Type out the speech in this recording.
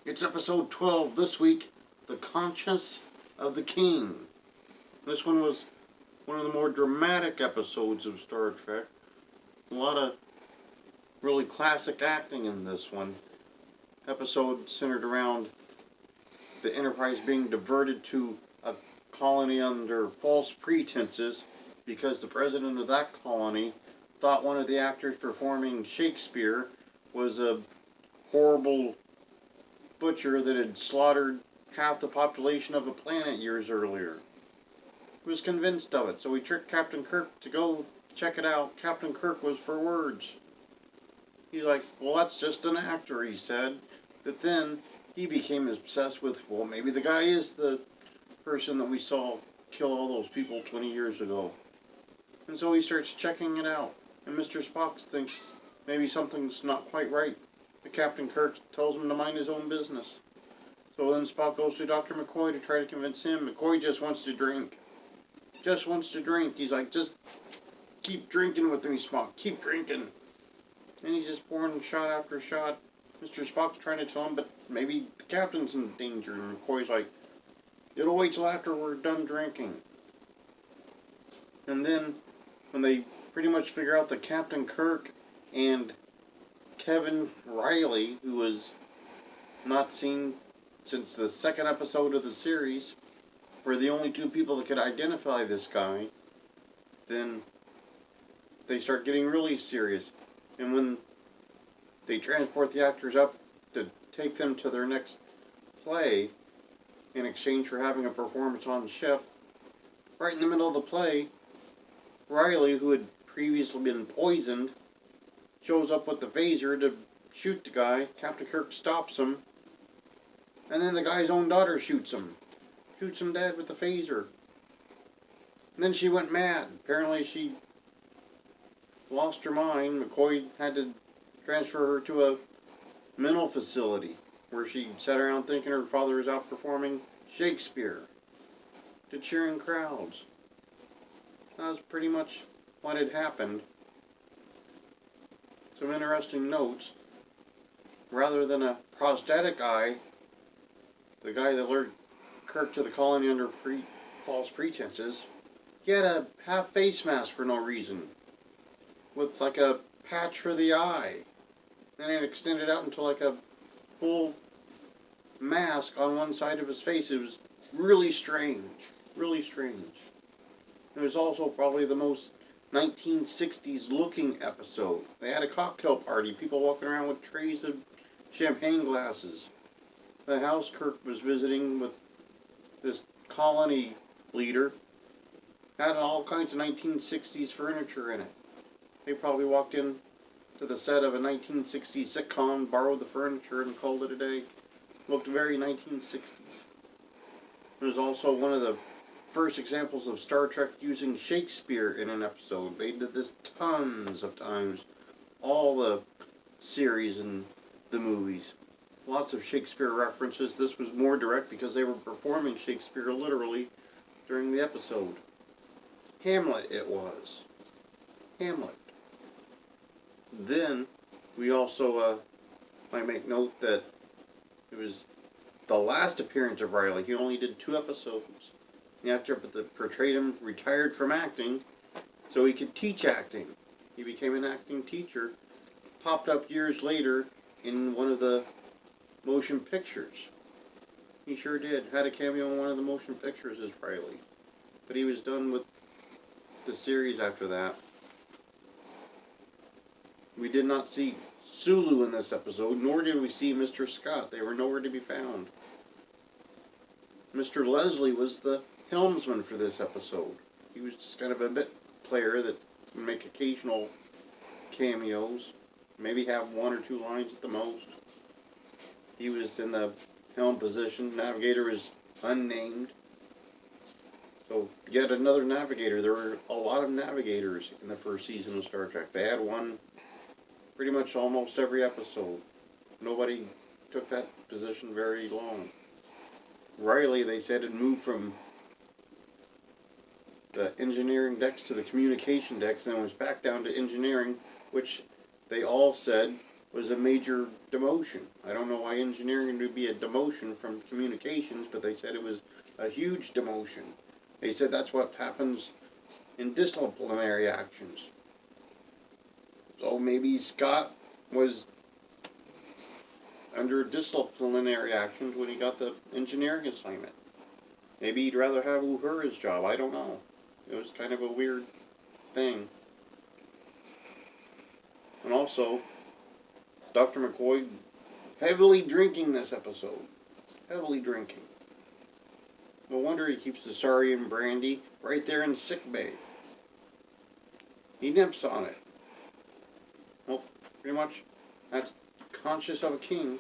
It's episode 12 this week, The Conscience of the King. This one was one of the more dramatic episodes of Star Trek. A lot of really classic acting in this one. Episode centered around the Enterprise being diverted to a colony under false pretenses because the president of that colony thought one of the actors performing Shakespeare was a horrible butcher that had slaughtered half the population of a planet years earlier. He was convinced of it, so he tricked Captain Kirk to go check it out. Captain Kirk was for words. He's like, well, that's just an actor, he said. But then he became obsessed with, well, maybe the guy is the person that we saw kill all those people 20 years ago. And so he starts checking it out. And Mr. Spock thinks maybe something's not quite right. But Captain Kirk tells him to mind his own business. So then Spock goes to Dr. McCoy to try to convince him. McCoy just wants to drink. Just wants to drink. He's like, just keep drinking with me, Spock. Keep drinking. And he's just pouring shot after shot. Mr. Spock's trying to tell him, but maybe the captain's in danger. And McCoy's like, it'll wait till after we're done drinking. And then, when they pretty much figure out that Captain Kirk and Kevin Riley, who was not seen since the second episode of the series, were the only two people that could identify this guy, then they start getting really serious. And when they transport the actors up to take them to their next play in exchange for having a performance on the ship, right in the middle of the play, Riley, who had previously been poisoned, shows up with the phaser to shoot the guy. Captain Kirk stops him, and then the guy's own daughter shoots him. Shoots him dead with the phaser. And then she went mad. Apparently she lost her mind. McCoy had to transfer her to a mental facility where she sat around thinking her father was out performing Shakespeare to cheering crowds. That was pretty much what had happened. Some interesting notes. Rather than a prosthetic eye, the guy that lured Kirk to the colony under false pretenses, he had a half face mask for no reason, with like a patch for the eye. Then it extended out into like a full mask on one side of his face. It was really strange. Really strange. It was also probably the most 1960s looking episode. They had a cocktail party, people walking around with trays of champagne glasses. The house Kirk was visiting with this colony leader had all kinds of 1960s furniture in it. They probably walked in to the set of a 1960s sitcom, borrowed the furniture, and called it a day. Looked very 1960s. It was also one of the first examples of Star Trek using Shakespeare in an episode. They did this tons of times. All the series and the movies. Lots of Shakespeare references. This was more direct because they were performing Shakespeare literally during the episode. Hamlet it was. Hamlet. Then, we also might make note that it was the last appearance of Riley. He only did 2 episodes. The actor that portrayed him retired from acting so he could teach acting. He became an acting teacher. Popped up years later in one of the motion pictures. He sure did. Had a cameo in one of the motion pictures as Riley. But he was done with the series after that. We did not see Sulu in this episode, nor did we see Mr. Scott. They were nowhere to be found. Mr. Leslie was the helmsman for this episode. He was just kind of a bit player that would make occasional cameos, maybe have 1 or 2 lines at the most. He was in the helm position. Navigator is unnamed. So, yet another navigator. There were a lot of navigators in the first season of Star Trek. They had one pretty much almost every episode. Nobody took that position very long. Riley, they said, had moved from the engineering decks to the communication decks, and then was back down to engineering, which they all said was a major demotion. I don't know why engineering would be a demotion from communications, but they said it was a huge demotion. They said that's what happens in disciplinary actions. So maybe Scott was under disciplinary actions when he got the engineering assignment. Maybe he'd rather have Uhura's job. I don't know. It was kind of a weird thing. And also, Dr. McCoy heavily drinking this episode. Heavily drinking. No wonder he keeps the Saurian brandy right there in sickbay. He nips on it. Well, pretty much, that's conscious of a king.